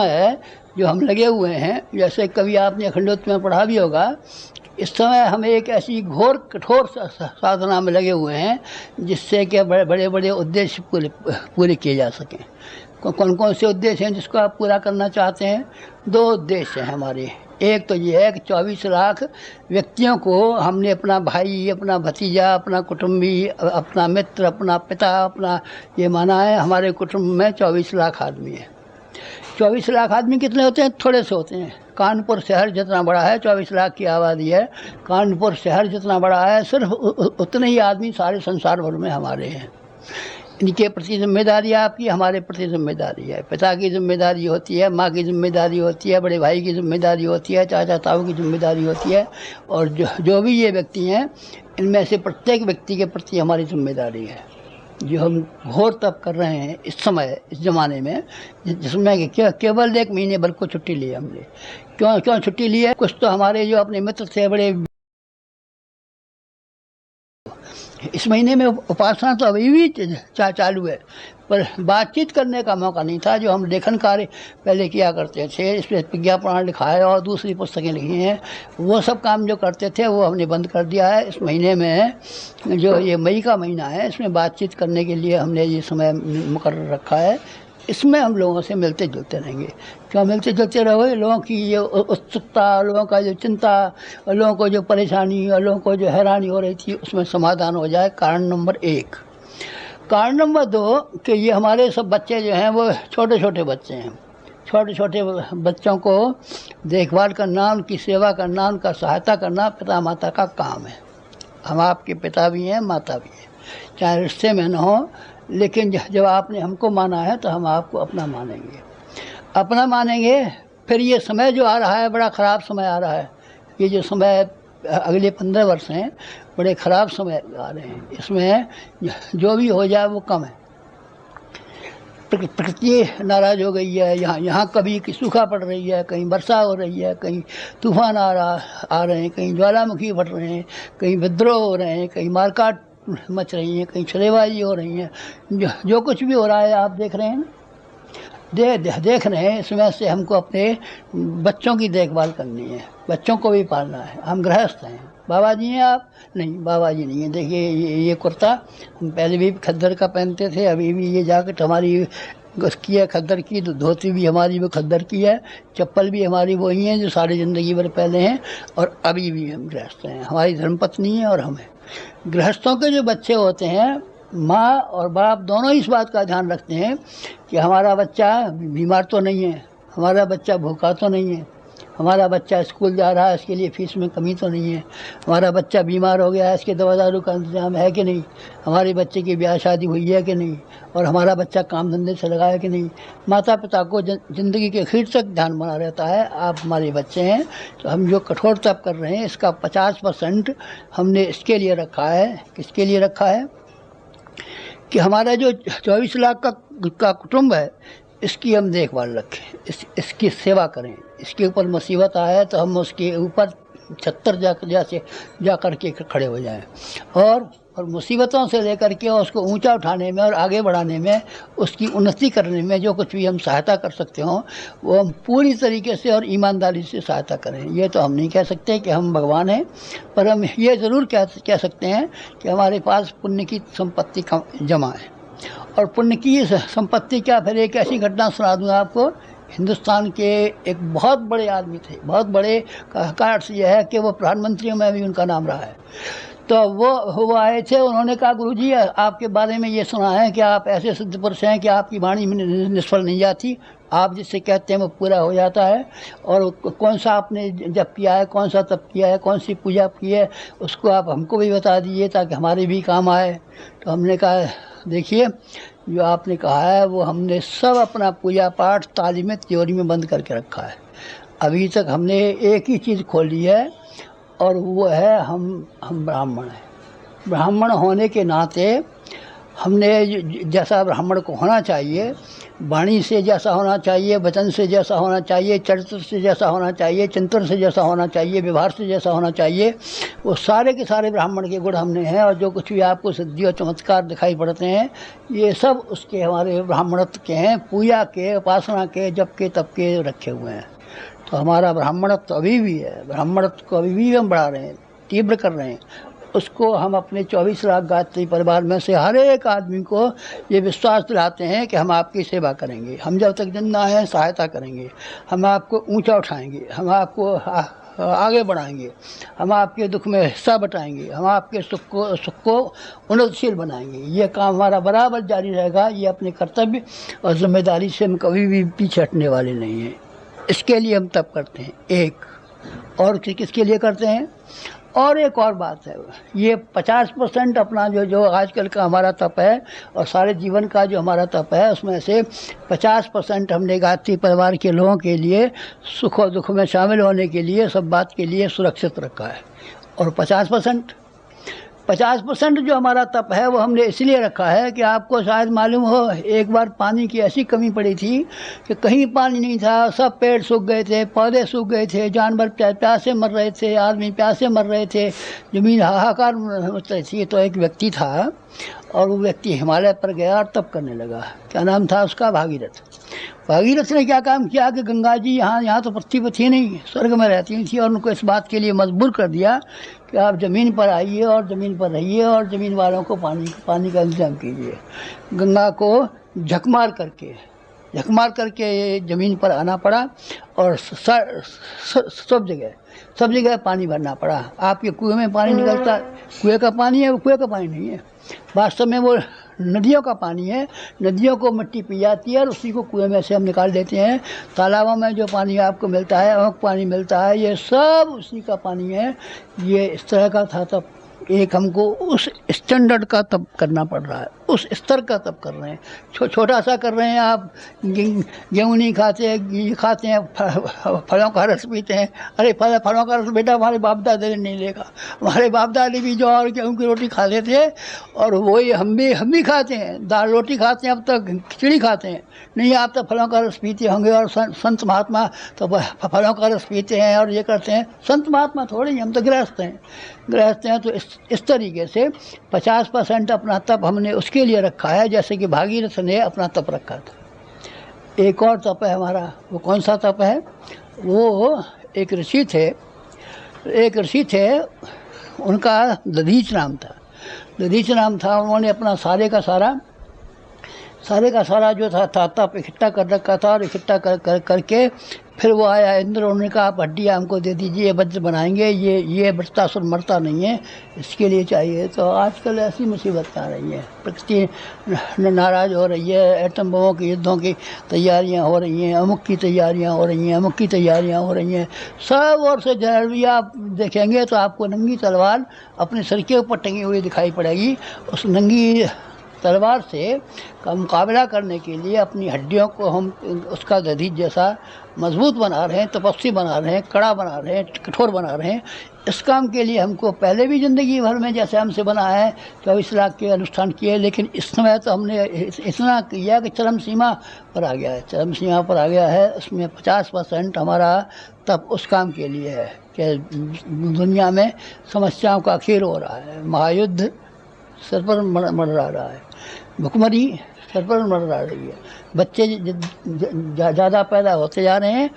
है जो हम लगे हुए हैं, जैसे कभी आपने अखंडोत्तर में पढ़ा भी होगा, इस समय हम एक ऐसी घोर कठोर साधना में लगे हुए हैं जिससे कि बड़े बड़े उद्देश्य पूरे किए जा सकें। कौन कौन से उद्देश्य हैं जिसको आप पूरा करना चाहते हैं? 2 उद्देश्य हैं हमारे। एक तो ये है कि 24 लाख व्यक्तियों को हमने अपना भाई, अपना भतीजा, अपना कुटुंबी, अपना मित्र, अपना पिता, अपना ये माना है। हमारे कुटुंब में 24 लाख आदमी है। 24 लाख आदमी कितने होते हैं? थोड़े से होते हैं। कानपुर शहर जितना बड़ा है, 24 लाख की आबादी है, कानपुर शहर जितना बड़ा है, सिर्फ उतने ही आदमी सारे संसार भर में हमारे हैं। इनके प्रति जिम्मेदारी आपकी, हमारे प्रति जिम्मेदारी है। पिता की जिम्मेदारी होती है, माँ की जिम्मेदारी होती है, बड़े भाई की जिम्मेदारी होती है, चाचा ताऊ की जिम्मेदारी होती है, और जो भी ये व्यक्ति हैं, इनमें से प्रत्येक व्यक्ति के प्रति हमारी जिम्मेदारी है। जो हम घोर तप कर रहे हैं इस समय, इस ज़माने में, जिसमें केवल 1 महीने भर को छुट्टी ली हमने। क्यों छुट्टी ली है? कुछ तो हमारे जो अपने मित्र थे बड़े, इस महीने में उपासना तो अभी भी चालू है, पर बातचीत करने का मौका नहीं था। जो हम लेखन कार्य पहले किया करते थे, इस पर विज्ञापन लिखा है और दूसरी पुस्तकें लिखी हैं, वो सब काम जो करते थे वो हमने बंद कर दिया है। इस महीने में, जो ये मई का महीना है, इसमें बातचीत करने के लिए हमने ये समय मुकर्रर रखा है। इसमें हम लोगों से मिलते जुलते रहेंगे। क्यों मिलते जुलते रहोगे? लोगों की ये उत्सुकता, लोगों का जो चिंता, और लोगों को जो परेशानी, और लोगों को जो हैरानी हो रही थी, उसमें समाधान हो जाए। कारण नंबर 1। कारण नंबर 2 कि ये हमारे सब बच्चे जो हैं वो छोटे छोटे बच्चे हैं। छोटे छोटे बच्चों को देखभाल करना, उनकी सेवा करना, उनका सहायता करना पिता माता का काम है। हम आपके पिता भी हैं, माता भी हैं, चाहे रिश्ते में न हो, लेकिन जब आपने हमको माना है तो हम आपको अपना मानेंगे। अपना मानेंगे। फिर ये समय जो आ रहा है, बड़ा ख़राब समय आ रहा है। ये जो समय अगले 15 वर्ष हैं, बड़े ख़राब समय आ रहे हैं। इसमें जो भी हो जाए वो कम है। प्रकृति नाराज़ हो गई है। यहाँ कभी सूखा पड़ रही है, कहीं वर्षा हो रही है, कहीं तूफान आ रहे हैं, कहीं ज्वालामुखी फट रहे हैं, कहीं विद्रोह हो रहे हैं, कहीं मारकाट मच रही है, कहीं छलेबाजी हो रही है। जो कुछ भी हो रहा है आप देख रहे हैं, देख रहे हैं। इसमें से हमको अपने बच्चों की देखभाल करनी है, बच्चों को भी पालना है। हम गृहस्थ हैं। बाबा जी हैं आप? नहीं, बाबा जी नहीं है। देखिए ये कुर्ता हम पहले भी खद्दर का पहनते थे, अभी भी ये जैकेट हमारी उसकी है खद्दर की, तो धोती भी हमारी वो खद्दर की है, चप्पल भी हमारी वही हैं जो सारी ज़िंदगी भर पहले हैं, और अभी भी हम गृहस्थ हैं। हमारी धर्मपत्नी है और हम हैं। गृहस्थों के जो बच्चे होते हैं, माँ और बाप दोनों इस बात का ध्यान रखते हैं कि हमारा बच्चा बीमार तो नहीं है, हमारा बच्चा भूखा तो नहीं है, हमारा बच्चा स्कूल जा रहा है, इसके लिए फ़ीस में कमी तो नहीं है, हमारा बच्चा बीमार हो गया है, इसके दवा दारू का इंतजाम है कि नहीं, हमारे बच्चे की ब्याह शादी हुई है कि नहीं, और हमारा बच्चा काम धंधे से लगा है कि नहीं। माता पिता को ज़िंदगी के आखिर तक ध्यान बना रहता है। आप हमारे बच्चे हैं, तो हम जो कठोर तप कर रहे हैं, इसका 50% हमने इसके लिए रखा है। किसके लिए रखा है? कि हमारा जो 24 लाख का कुटुंब है, इसकी हम देखभाल रखें, इसकी सेवा करें। इसके ऊपर मुसीबत आए तो हम उसके ऊपर 76 जा कर के खड़े हो जाएं, और मुसीबतों से लेकर के उसको ऊंचा उठाने में और आगे बढ़ाने में, उसकी उन्नति करने में जो कुछ भी हम सहायता कर सकते हों, वो हम पूरी तरीके से और ईमानदारी से सहायता करें। ये तो हम नहीं कह सकते कि हम भगवान हैं, पर हम ये ज़रूर कह सकते हैं कि हमारे पास पुण्य की संपत्ति जमा है। और पुण्य की संपत्ति क्या, फिर एक ऐसी घटना सुना दूँ आपको। हिंदुस्तान के एक बहुत बड़े आदमी थे, बहुत बड़े का अर्थ यह है कि वो प्रधानमंत्रियों में भी उनका नाम रहा है। तो वो आए थे, उन्होंने कहा, गुरुजी आपके बारे में ये सुना है कि आप ऐसे सिद्ध पुरुष हैं कि आपकी वाणी निष्फल नहीं जाती, आप जिससे कहते हैं वो पूरा हो जाता है। और कौन सा आपने जप किया है, कौन सा तप किया है, कौन सी पूजा की है, उसको आप हमको भी बता दीजिए ताकि हमारे भी काम आए। तो हमने कहा, देखिए जो आपने कहा है वो हमने सब अपना पूजा पाठ तालीम त्योरी में बंद करके रखा है। अभी तक हमने एक ही चीज़ खोली है, और वो है हम ब्राह्मण हैं। ब्राह्मण होने के नाते हमने जैसा ब्राह्मण को होना चाहिए, वाणी से जैसा होना चाहिए, वचन से जैसा होना चाहिए, चरित्र से जैसा होना चाहिए, चिंतन से जैसा होना चाहिए, व्यवहार से जैसा होना चाहिए, वो सारे के सारे ब्राह्मण के गुण हमने हैं। और जो कुछ भी आपको सिद्धि और चमत्कार दिखाई पड़ते हैं, ये सब उसके हमारे ब्राह्मणत्व के हैं, पूजा के, उपासना के, जप के, तप के रखे हुए हैं। तो हमारा ब्राह्मणत्व अभी भी है, ब्राह्मणत्व को अभी भी हम बढ़ा रहे हैं, तीव्र कर रहे हैं। उसको हम अपने 24 लाख गायत्री परिवार में से हर एक आदमी को ये विश्वास दिलाते हैं कि हम आपकी सेवा करेंगे, हम जब तक जिंदा हैं सहायता करेंगे, हम आपको ऊंचा उठाएंगे, हम आपको आगे बढ़ाएंगे, हम आपके दुख में हिस्सा बटाएंगे, हम आपके सुख को उन्नतशील बनाएंगे। ये काम हमारा बराबर जारी रहेगा। ये अपने कर्तव्य और जिम्मेदारी से हम कभी भी पीछे हटने वाले नहीं हैं। इसके लिए हम तप करते हैं। एक और किसके लिए करते हैं? और एक और बात है, ये 50% अपना जो आजकल का हमारा तप है और सारे जीवन का जो हमारा तप है, उसमें से 50% हमने गायत्री परिवार के लोगों के लिए सुख और दुख में शामिल होने के लिए, सब बात के लिए सुरक्षित रखा है। और 50% जो हमारा तप है वो हमने इसलिए रखा है कि आपको शायद मालूम हो, एक बार पानी की ऐसी कमी पड़ी थी कि कहीं पानी नहीं था, सब पेड़ सूख गए थे, पौधे सूख गए थे, जानवर प्यासे मर रहे थे, आदमी प्यासे मर रहे थे, ज़मीन हाहाकार मच रही थी। तो एक व्यक्ति था और वो व्यक्ति हिमालय पर गया और तप करने लगा। क्या नाम था उसका? भागीरथ। भागीरथ ने क्या काम किया कि गंगा जी यहाँ तो पृथ्वी पर थी नहीं, स्वर्ग में रहती थी, और उनको इस बात के लिए मजबूर कर दिया कि आप ज़मीन पर आइए और ज़मीन पर रहिए और ज़मीन वालों को पानी का इंतजाम कीजिए। गंगा को झक मार करके ज़मीन पर आना पड़ा और सब जगह पानी भरना पड़ा। आपके कुएं में पानी निकलता, कुएं का पानी है, वो कुएं का पानी नहीं है, वास्तव में वो नदियों का पानी है। नदियों को मिट्टी पी जाती है और उसी को कुएं में से हम निकाल देते हैं। तालाबों में जो पानी आपको मिलता है, अमुक पानी मिलता है, ये सब उसी का पानी है। ये इस तरह का था तब। एक हमको उस स्टैंडर्ड का तप करना पड़ रहा है, उस स्तर का तप कर रहे हैं। छोटा सा कर रहे हैं आप, गेहूँ नहीं खाते, ये खाते हैं, फलों का रस पीते हैं। अरे फलों का रस बेटा हमारे बाप दादा ने नहीं देखा, हमारे बाप दादी भी जौ और गेहूँ की रोटी खाते थे, और वही हम भी खाते हैं, दाल रोटी खाते हैं, अब तक खिचड़ी खाते हैं। नहीं, आप तो फलों का रस पीते होंगे, और संत महात्मा तो फलों का रस पीते हैं और ये करते हैं। संत महात्मा थोड़ी, हम तो गृहस्थ हैं। तो इस तरीके से 50% अपना तप हमने उसके लिए रखा है, जैसे कि भागीरथ ने अपना तप रखा था। एक और तप है हमारा। वो कौन सा तप है? वो एक ऋषि थे, उनका दधीच नाम था। उन्होंने अपना सारे का सारा जो था तप इकट्ठा कर रखा था, और इकट्ठा करके फिर वो आया इंद्र। उन्होंने कहा आप हड्डियाँ हमको दे दीजिए, वज्र बनाएंगे, ये वृत्तासुर मरता नहीं है, इसके लिए चाहिए। तो आजकल ऐसी मुसीबत आ रही है, प्रकृति नाराज़ हो रही है, एटम बमों के युद्धों की तैयारियाँ हो रही हैं, अमुक की तैयारियाँ हो रही हैं, सब ओर से जहर। आप देखेंगे तो आपको नंगी तलवार अपने सर के ऊपर टंगी हुई दिखाई पड़ेगी। उस नंगी तलवार से का मुकाबला करने के लिए अपनी हड्डियों को हम उसका दधीच जैसा मजबूत बना रहे हैं, तपस्वी बना रहे हैं, कड़ा बना रहे हैं, कठोर बना रहे हैं। इस काम के लिए हमको पहले भी ज़िंदगी भर में जैसे हमसे बना है 24 लाख के अनुष्ठान किए, लेकिन इस समय तो हमने इतना किया कि चरम सीमा पर आ गया है। उसमें 50% हमारा तब उस काम के लिए है कि दुनिया में समस्याओं का अखेर हो रहा है, महायुद्ध सर पर मंडरा रहा है, भुखमरी सर पर मंडरा रही है, बच्चे ज़्यादा पैदा होते जा रहे हैं,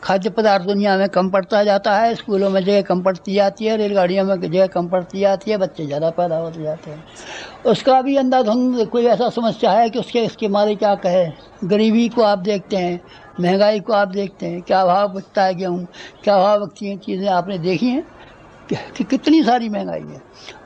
खाद्य पदार्थ दुनिया में कम पड़ता जाता है, स्कूलों में जगह कम पड़ती जाती है, रेलगाड़ियों में जगह कम पड़ती जाती है, बच्चे ज़्यादा पैदा होते जाते हैं। उसका भी अंधाधुंध कोई ऐसा समस्या है कि इसके मारे क्या कहे। गरीबी को आप देखते हैं, महंगाई को आप देखते हैं, क्या भाव बिकता है गेहूँ, क्या भाव बिकती हैं चीज़ें, आपने देखी हैं कि कितनी सारी महंगाई है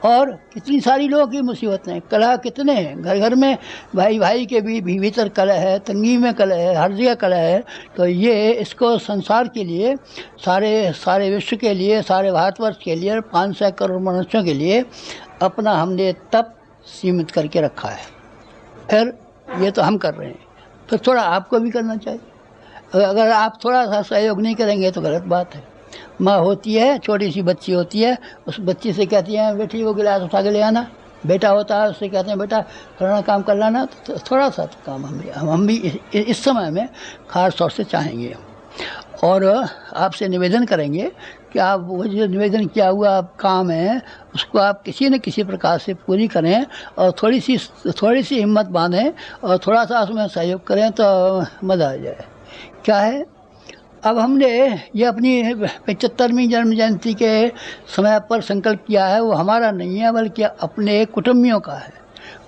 और कितनी सारी लोगों की मुसीबतें हैं। कलह कितने हैं घर घर में, भाई के भी भीतर कलह है, तंगी में कलह है, हर जगह कलह है। तो ये इसको संसार के लिए, सारे विश्व के लिए, सारे भारतवर्ष के लिए, 500 करोड़ मनुष्यों के लिए अपना हमने तप सीमित करके रखा है। फिर ये तो हम कर रहे हैं, फिर थोड़ा आपको भी करना चाहिए। अगर आप थोड़ा सा सहयोग नहीं करेंगे तो गलत बात है। माँ होती है, छोटी सी बच्ची होती है, उस बच्ची से कहती है बेटी वो गिलास उठा के ले आना, बेटा होता है उससे कहते हैं बेटा फलाना काम कर लाना, तो थोड़ा सा काम हम भी इस समय में खास तौर से चाहेंगे। और आपसे निवेदन करेंगे कि आप वो जो निवेदन किया हुआ काम है उसको आप किसी न किसी प्रकार से पूरी करें और थोड़ी सी हिम्मत बांधें और थोड़ा सा उसमें सहयोग करें तो मज़ा आ जाए। क्या है, अब हमने ये अपनी 75वीं जन्म जयंती के समय पर संकल्प किया है, वो हमारा नहीं है बल्कि अपने कुटुंबियों का है।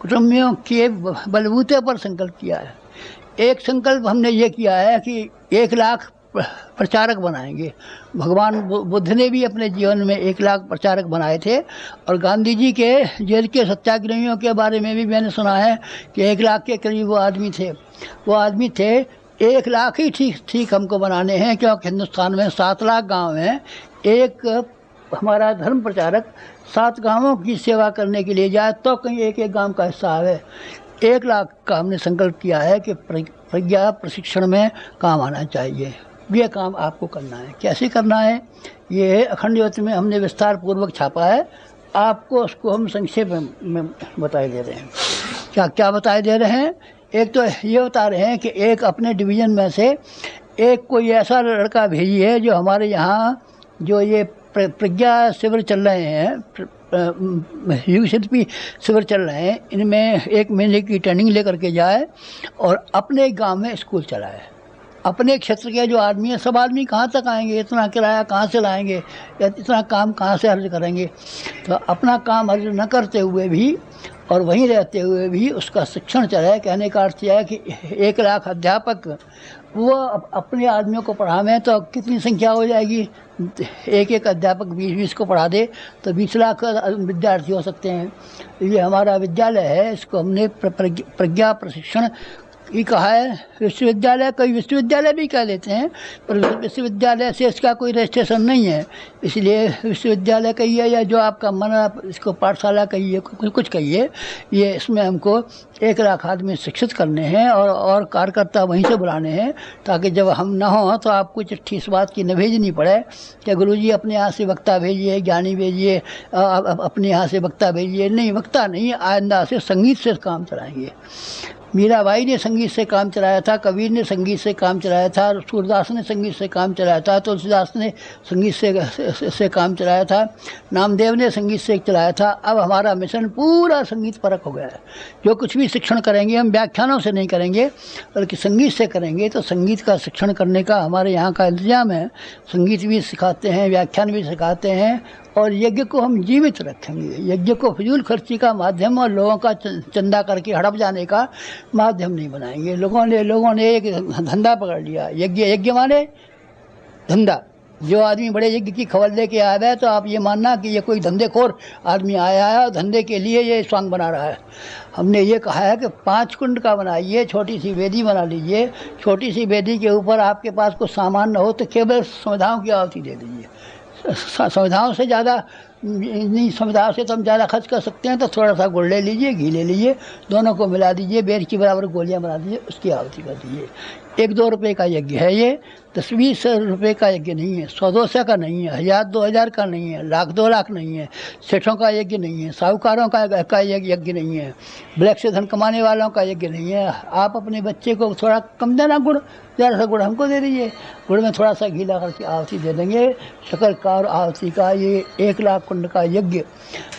कुटुंबियों के बलबूते पर संकल्प किया है। एक संकल्प हमने ये किया है कि 1 लाख प्रचारक बनाएंगे। भगवान बुद्ध ने भी अपने जीवन में 1 लाख प्रचारक बनाए थे और गांधी जी के जेल के सत्याग्रहियों के बारे में भी मैंने सुना है कि 1 लाख के करीब वो आदमी थे। 1 लाख ही ठीक हमको बनाने हैं, क्योंकि हिंदुस्तान में 7 लाख गांव हैं। एक हमारा धर्म प्रचारक 7 गांवों की सेवा करने के लिए जाए तो कहीं एक गांव का हिस्सा आवे। 1 लाख का हमने संकल्प किया है कि प्रज्ञा प्रशिक्षण में काम आना चाहिए। ये काम आपको करना है। कैसे करना है, ये अखंड ज्योति में हमने विस्तार पूर्वक छापा है। आपको उसको हम संक्षेप में बताए दे रहे हैं। क्या बताए दे रहे हैं, एक तो ये बता रहे हैं कि एक अपने डिवीज़न में से एक कोई ऐसा लड़का भेजिए जो हमारे यहाँ जो ये प्रज्ञा शिविर चल रहे हैं, युग शिल्पी शिविर चल रहे हैं, इनमें 1 महीने की ट्रेनिंग लेकर के जाए और अपने गांव में स्कूल चलाए। अपने क्षेत्र के जो आदमी हैं, सब आदमी कहाँ तक आएंगे, इतना किराया कहाँ से लाएंगे या इतना काम कहाँ से अर्ज करेंगे। तो अपना काम अर्ज न करते हुए भी और वहीं रहते हुए भी उसका शिक्षण चलाए। कहने का अर्थ यह है कि 1 लाख अध्यापक वो अपने आदमियों को पढ़ावें तो कितनी संख्या हो जाएगी। एक अध्यापक 20 को पढ़ा दे तो 20 लाख विद्यार्थी हो सकते हैं। ये हमारा विद्यालय है, इसको हमने प्रज्ञा प्रशिक्षण ये कहा है। विश्वविद्यालय, कई विश्वविद्यालय भी कह देते हैं, पर विश्वविद्यालय से इसका कोई रजिस्ट्रेशन नहीं है, इसलिए विश्वविद्यालय कहिए या जो आपका मन, आप इसको पाठशाला कहिए, कुछ कहिए। ये इसमें हमको 1 लाख आदमी शिक्षित करने हैं और कार्यकर्ता वहीं से बुलाने हैं, ताकि जब हम न हों तो आपको चिट्ठी इस बात की न भेजनी पड़े कि गुरुजी अपने यहाँ से वक्ता भेजिए, ज्ञानी भेजिए, अपने यहाँ से वक्ता भेजिए। नहीं, वक्ता नहीं, आइंदा से संगीत से काम चलाएंगे। मीराबाई ने संगीत से काम चलाया था, कबीर ने संगीत से काम चलाया था, सूरदास ने संगीत से काम चलाया था, तुलसीदास ने संगीत से काम चलाया था, नामदेव ने संगीत से चलाया था। अब हमारा मिशन पूरा संगीत परक हो गया है। जो कुछ भी शिक्षण करेंगे हम व्याख्यानों से नहीं करेंगे बल्कि संगीत से करेंगे। तो संगीत का शिक्षण करने का हमारे यहाँ का इंतजाम है। संगीत भी सिखाते हैं, व्याख्यान भी सिखाते हैं और यज्ञ को हम जीवित रखेंगे। यज्ञ को फिजूल खर्ची का माध्यम और लोगों का चंदा करके हड़प जाने का माध्यम नहीं बनाएंगे। लोगों ने एक धंधा पकड़ लिया। यज्ञ माने धंधा। जो आदमी बड़े यज्ञ की खबर लेके आया है तो आप ये मानना कि ये कोई धंधेखोर आदमी आया है और धंधे के लिए ये स्वांग बना रहा है। हमने ये कहा है कि 5 कुंड का बनाइए, छोटी सी वेदी बना लीजिए। छोटी सी वेदी के ऊपर आपके पास कुछ सामान न हो तो केवल संविधाओं की आहुति दे दीजिए। संविधाओं से ज़्यादा नहीं, संविधाओं से तो हम ज़्यादा खर्च कर सकते हैं, तो थोड़ा सा गुड़ ले लीजिए, घी ले लीजिए, दोनों को मिला दीजिए, बेर की बराबर गोलियां बना दीजिए, उसकी आहुति कर दीजिए। 1-2 रुपये का यज्ञ है ये, 10-20 रुपये का यज्ञ नहीं है, 100-200 का नहीं है, 1000-2000 का नहीं है, 1,00,000-2 लाख नहीं है, सेठों का यज्ञ नहीं है, साहूकारों का यज्ञ नहीं है, ब्लैक से धन कमाने वालों का यज्ञ नहीं है। आप अपने बच्चे को थोड़ा कम देना गुड़, ज़रा सा गुड़ हमको दे दीजिए, गुड़ में थोड़ा सा घी ला करके आहुति दे देंगे। शक्कर का और आहुति का ये 1 लाख कुंड का यज्ञ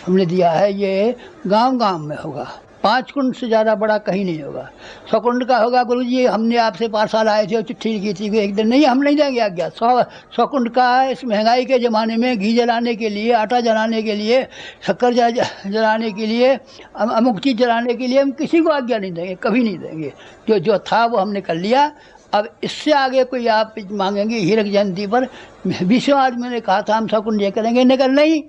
हमने दिया है। ये गांव-गांव में होगा। 5 कुंड से ज़्यादा बड़ा कहीं नहीं होगा। 100 कुंड का होगा। गुरुजी हमने आपसे पाठशाला आए थे और चिट्ठी लिखी थी, एक दिन नहीं, हम नहीं देंगे आज्ञा। 100 कुंड का इस महंगाई के ज़माने में घी जलाने के लिए, आटा जलाने के लिए, शक्कर जलाने के लिए, अमुक चीज़ जलाने के लिए हम किसी को आज्ञा नहीं देंगे, कभी नहीं देंगे। जो था वो हमने कर लिया। अब इससे आगे कोई आप मांगेंगे हीरक जयंती पर, 20 आदमी ने कहा था हम 100 कुंड ये करेंगे, निकल नहीं।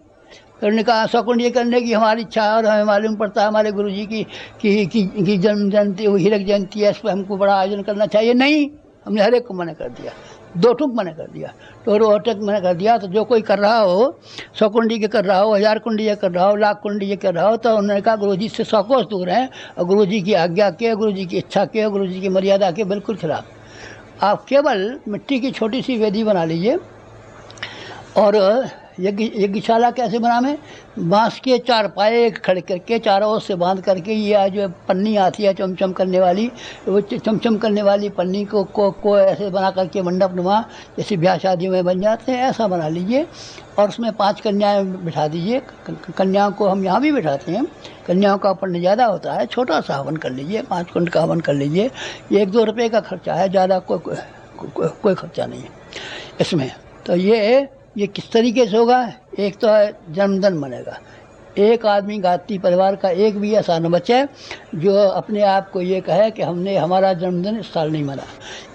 उन्होंने कहा 100 कुंड ये करने की हमारी इच्छा है और हमें मालूम पड़ता है हमारे गुरुजी की जन्म जयंती, वो हीरक जयंती है, इस पर हमको बड़ा आयोजन करना चाहिए। नहीं, हमने हर एक को मना कर दिया, 2 टूक मना कर दिया, टोटक मना कर दिया। तो जो कोई कर रहा हो, 100 कुंडी के कर रहा हो, 1000 कुंडी ये कर रहा हो, 1,00,000 कुंडी ये कर रहा हो, तो उन्होंने कहा गुरुजी से 100 कोस दूर हैं और गुरुजी की आज्ञा के, गुरुजी की इच्छा के, गुरुजी की मर्यादा के बिल्कुल खिलाफ। आप केवल मिट्टी की छोटी सी वेदी बना लीजिए और यज्ञशाला कैसे बनावे? बांस के 4 पाए खड़े करके चारों ओर से बांध करके, ये जो पन्नी आती है चमचम करने वाली, वो चमचम करने वाली पन्नी को ऐसे बना करके मंडप नुमा, जैसे ब्याह शादी में बन जाते हैं, ऐसा बना लीजिए और उसमें 5 कन्याएं बिठा दीजिए। कन्याओं को हम यहाँ भी बिठाते हैं, कन्याओं का पुण्य ज़्यादा होता है। छोटा सा हवन कर लीजिए, 5 कुंड का हवन कर लीजिए, 1-2 रुपये का खर्चा है, ज़्यादा कोई खर्चा नहीं है इसमें। तो ये किस तरीके से होगा? एक तो है जन्मदिन बनेगा, एक आदमी गाती परिवार का एक भी ऐसा न बचे जो अपने आप को ये कहे कि हमारा जन्मदिन इस साल नहीं मना।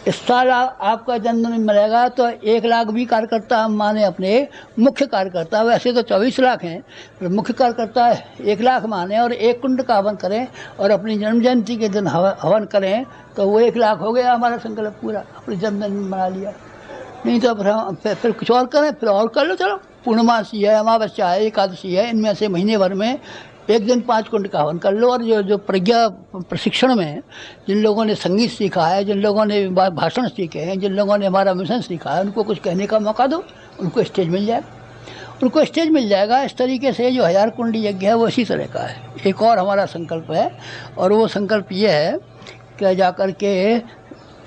इस साल आपका जन्मदिन मनेगा तो 1 लाख भी कार्यकर्ता हम माने अपने मुख्य कार्यकर्ता, वैसे तो 24 लाख हैं, मुख्य कार्यकर्ता 1 लाख माने और 1 कुंड का हवन करें और अपनी जन्म जयंती के दिन हवन करें, तो वो 1 लाख हो गया हमारा संकल्प पूरा, अपने जन्मदिन मना लिया। नहीं तो फिर कुछ और करें, फिर और कर लो। चलो, पूर्णमासी है, अमावस्या है, एकादशी है, इनमें से महीने भर में एक दिन 5 कुंड का हवन कर लो। और जो प्रज्ञा प्रशिक्षण में जिन लोगों ने संगीत सीखा है, जिन लोगों ने भाषण सीखे हैं, जिन लोगों ने हमारा मिशन सीखा है, उनको कुछ कहने का मौका दो, उनको स्टेज मिल जाएगा। इस तरीके से जो 1000 कुंडी यज्ञ है वो इसी तरह का है। एक और हमारा संकल्प है, और वो संकल्प ये है कि जा कर के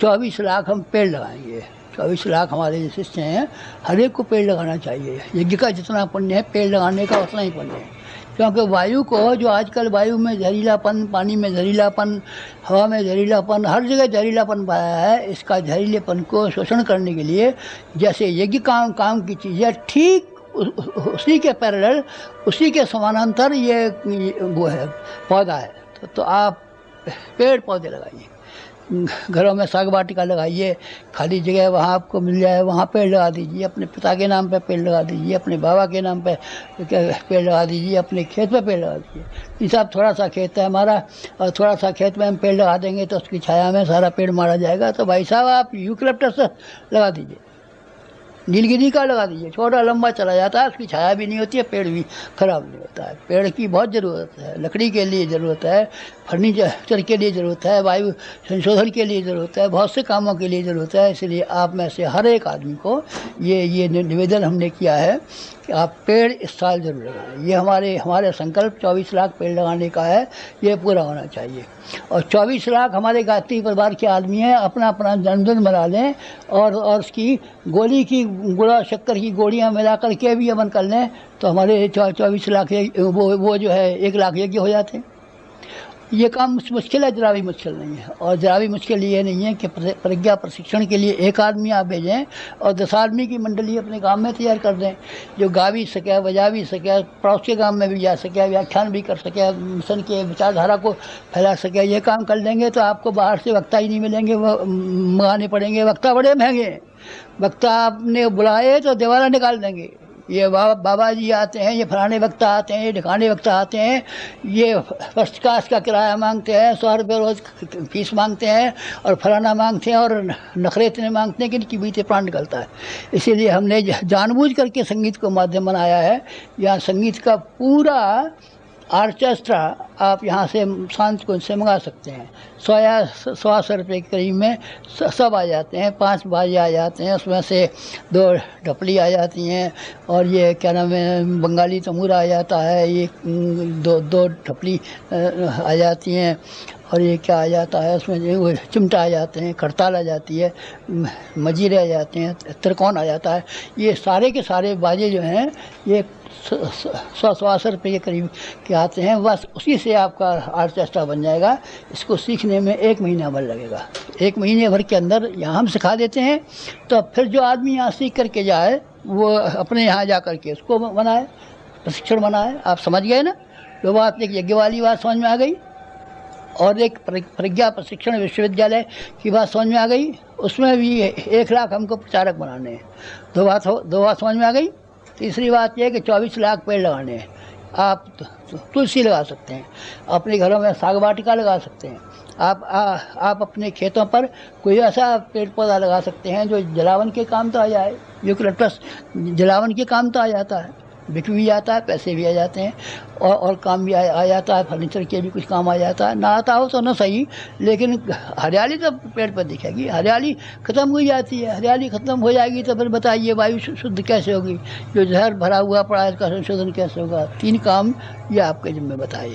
24 लाख हम पेड़ लगाएंगे। 24 लाख हमारे जो शिष्य हैं, हर एक को पेड़ लगाना चाहिए। यज्ञ का जितना पुण्य है, पेड़ लगाने का उतना ही पुण्य है। क्योंकि वायु को, जो आजकल वायु में जहरीलापन, पानी में जहरीलापन, हवा में जहरीलापन, हर जगह जहरीलापन पाया है, इसका जहरीलेपन को शोषण करने के लिए जैसे यज्ञ काम की चीज़ है, ठीक उसी के पैरेलल, उसी के समानांतर ये वो है, पौधा है। तो आप पेड़ पौधे लगाइए, घरों में साग वाटिका लगाइए, खाली जगह वहाँ आपको मिल जाए वहाँ पेड़ लगा दीजिए, अपने पिता के नाम पे पेड़ लगा दीजिए, अपने बाबा के नाम पे पेड़ लगा दीजिए, अपने खेत पे पेड़ लगा दीजिए। इस साहब थोड़ा सा खेत है हमारा, और थोड़ा सा खेत में हम पेड़ लगा देंगे तो उसकी छाया में सारा पेड़ मारा जाएगा। तो भाई साहब आप यूकलिप्टस लगा दीजिए, नीलगिरी का लगा दीजिए, छोटा लंबा चला जाता है, उसकी छाया भी नहीं होती है, पेड़ भी खराब नहीं होता है। पेड़ की बहुत ज़रूरत है, लकड़ी के लिए ज़रूरत है, फर्नीचर के लिए ज़रूरत है, वायु संशोधन के लिए ज़रूरत है, बहुत से कामों के लिए ज़रूरत है। इसलिए आप में से हर एक आदमी को ये निवेदन हमने किया है कि आप पेड़ इस साल जरूर लगाएं। ये हमारे संकल्प 24 लाख पेड़ लगाने का है, ये पूरा होना चाहिए। और 24 लाख हमारे गायत्री परिवार के आदमी हैं, अपना अपना जन्मदिन मना लें और उसकी गुड़ा शक्कर की गोलियां मिला करके भी अमन कर लें, तो हमारे 24 लाख वो जो है 1 लाख यज्ञ हो जाते हैं। ये काम मुश्किल है, जरा भी मुश्किल नहीं है। और जरा भी मुश्किल ये नहीं है कि प्रज्ञा प्रशिक्षण के लिए 1 आदमी आप भेजें और 10 आदमी की मंडली अपने गांव में तैयार कर दें, जो गा भी सके, बजा भी सके, पड़ोस के गांव में भी जा सके, व्याख्यान भी कर सके, मिशन के विचारधारा को फैला सके। ये काम कर लेंगे तो आपको बाहर से वक्ता ही नहीं मिलेंगे, वो मंगाने पड़ेंगे। वक्ता बड़े महंगे हैं, वक्ता आपने बुलाए तो देवाला निकाल देंगे। ये बाबा जी आते हैं, ये फलाने वक्ता आते हैं, ये ढिकाने वक्ता आते हैं, ये फर्स्ट क्लास का किराया मांगते हैं, 100 रुपये रोज़ फीस मांगते हैं और फलाना मांगते हैं और नखरे इतने मांगते हैं कि इनकी बीते प्राण निकलता है। इसीलिए हमने जानबूझ करके संगीत को माध्यम बनाया है। यहाँ संगीत का पूरा ऑर्केस्ट्रा आप यहाँ से शांत कुंज से मंगा सकते हैं। 100 रुपये के करीब में सब आ जाते हैं। 5 बाजे आ जाते हैं, उसमें से 2 ढपली आ जाती हैं और ये क्या नाम है बंगाली तमूरा आ जाता है, ये 2 ढपली आ जाती हैं और ये क्या आ जाता है उसमें वो चिमटा आ जाते हैं, खड़ताल आ जाती है, मजीरे आ जाते हैं, त्रिकोण आ जाता है। ये सारे के सारे बाजे जो हैं ये 100 रुपये के करीब के आते हैं। बस उसी से आपका ऑर्केस्ट्रा बन जाएगा। इसको सीखने में 1 महीना भर लगेगा। 1 महीने भर के अंदर यहाँ हम सिखा देते हैं, तो फिर जो आदमी यहाँ सीख करके जाए वो अपने यहाँ जा करके उसको बनाए, प्रशिक्षण बनाए। आप समझ गए ना? तो बात एक यज्ञ वाली बात समझ में आ गई और एक प्रज्ञा प्रशिक्षण विश्वविद्यालय की बात समझ में आ गई। उसमें भी 1 लाख हमको प्रचारक बनाने हैं। 2 बात समझ में आ गई। तीसरी बात यह है कि 24 लाख पेड़ लगाने हैं। आप तुलसी लगा सकते हैं, अपने घरों में साग वाटिका लगा सकते हैं, आप अपने खेतों पर कोई ऐसा पेड़ पौधा लगा सकते हैं जो जलावन के काम तो आ जाए। यूकलिप्टस जलावन के काम तो आ जाता है। बिक भी जाता है, पैसे भी आ जाते हैं और काम भी आ जाता है, फर्नीचर के भी कुछ काम आ जाता है। ना आता हो तो ना सही, लेकिन हरियाली तो पेड़ पर दिखेगी। हरियाली ख़त्म हो जाती है, हरियाली ख़त्म हो जाएगी तो फिर बताइए वायु शुद्ध कैसे होगी? जो जहर भरा हुआ पड़ा है इसका संशोधन कैसे होगा? 3 काम ये आपके जिम्मे बताए।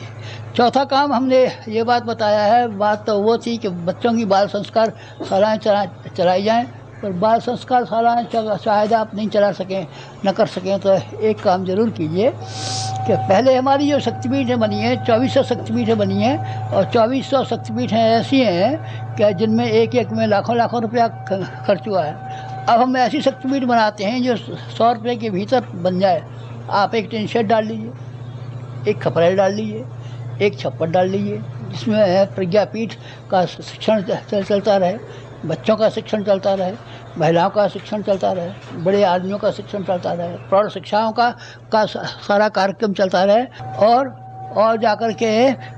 चौथा काम हमने ये बात बताया है, बात तो वो थी कि बच्चों की बाल संस्कार शालाएँ चलाई जाएँ, पर बाल संस्कार शालाएँ शायद आप नहीं चला सकें, न कर सकें, तो एक काम ज़रूर कीजिए कि पहले हमारी जो शक्तिपीठें बनी हैं 2400 शक्तिपीठें बनी हैं, और 2400 शक्तिपीठें ऐसी हैं कि जिनमें एक एक में लाखों लाखों रुपया खर्च हुआ है। अब हम ऐसी शक्तिपीठ बनाते हैं जो 100 रुपये के भीतर बन जाए। आप एक टिन शेड डाल लीजिए, एक खपरेल डाल लीजिए, एक छप्पर डाल लीजिए, जिसमें प्रज्ञापीठ का शिक्षण चलता रहे, बच्चों का शिक्षण चलता रहे, महिलाओं का शिक्षण चलता रहे, बड़े आदमियों का शिक्षण चलता रहे, प्रौढ़ शिक्षाओं का सारा कार्यक्रम चलता रहे। और जाकर के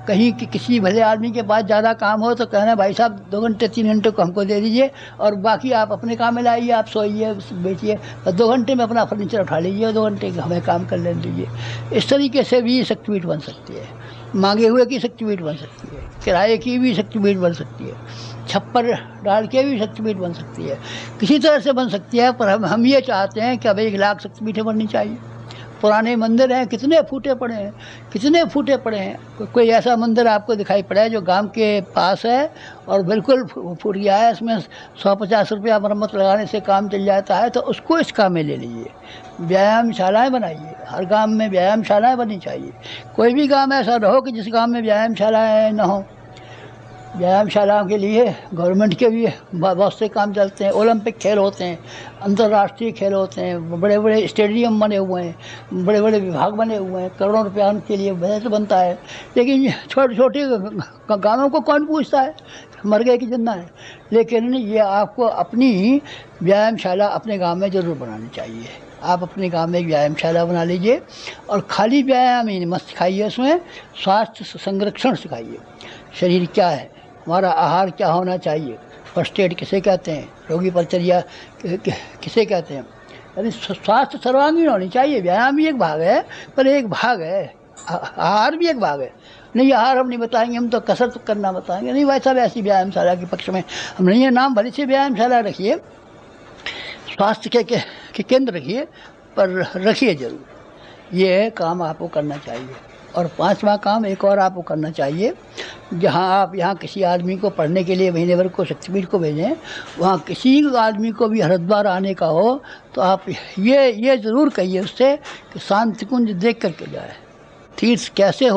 कहीं किसी भले आदमी के पास ज़्यादा काम हो तो कहना भाई साहब 2 घंटे 3 घंटे को हमको दे दीजिए, और बाकी आप अपने काम में लाइए, आप सोइए बेचिए, और 2 घंटे में अपना फर्नीचर उठा लीजिए और 2 घंटे हमें काम कर लेने दीजिए। इस तरीके से भी शक्तिपीठ बन सकती है। मांगे हुए की शक्तिपीठ बन सकती है, किराए की भी शक्तिपीठ बन सकती है, छप्पर डाल के भी शक्तिपीठ बन सकती है, किसी तरह से बन सकती है। पर हम ये चाहते हैं कि अब 1 लाख शक्तिपीठें बननी चाहिए। पुराने मंदिर हैं, कितने फूटे पड़े हैं, कितने फूटे पड़े हैं। कोई ऐसा मंदिर आपको दिखाई पड़ा है जो गांव के पास है और बिल्कुल फूट गया है, इसमें 150 रुपया मरम्मत लगाने से काम चल जाता है, तो उसको इस काम में ले लीजिए। व्यायामशालाएँ बनाइए, हर गांव में व्यायामशालाएँ बननी चाहिए। कोई भी गांव ऐसा ना हो कि जिस गांव में व्यायामशालाएँ ना हो। व्यायामशालाओं के लिए गवर्नमेंट के भी बहुत से काम चलते हैं। ओलंपिक खेल होते हैं, अंतर्राष्ट्रीय खेल होते हैं, बड़े बड़े स्टेडियम बने हुए हैं, बड़े बड़े विभाग बने हुए हैं, करोड़ों रुपया उनके लिए बजट बनता है। लेकिन छोटे छोटे गाँवों को कौन पूछता है, मर गए कि जिंदा है। लेकिन ये आपको अपनी व्यायामशाला अपने गाँव में ज़रूर बनानी चाहिए। आप अपने गाँव में एक व्यायामशाला बना लीजिए, और खाली व्यायाम ही मत सिखाइए, उसमें स्वास्थ्य संरक्षण सिखाइए। शरीर क्या है, हमारा आहार क्या होना चाहिए, फर्स्ट एड किसे कहते हैं, रोगी परिचर्या किसे कहते हैं, यानी स्वास्थ्य सर्वांगीण होनी चाहिए। व्यायाम भी एक भाग है, पर एक भाग है आहार भी एक भाग है। नहीं, आहार हम नहीं बताएंगे, हम तो कसरत करना बताएंगे। नहीं, वैसी व्यायामशाला के पक्ष में हम नहीं है। नाम भले से व्यायामशाला रखिए, स्वास्थ्य के केंद्र रखिए, पर रखिए ज़रूर। ये काम आपको करना चाहिए। और 5वां काम एक और आपको करना चाहिए, जहाँ आप यहाँ किसी आदमी को पढ़ने के लिए महीने भर को शक्तिपीठ को भेजें, वहाँ किसी आदमी को भी हरिद्वार आने का हो तो आप ये ज़रूर कहिए उससे कि शांति कुंज देख करके जाए। तीर्थ कैसे हो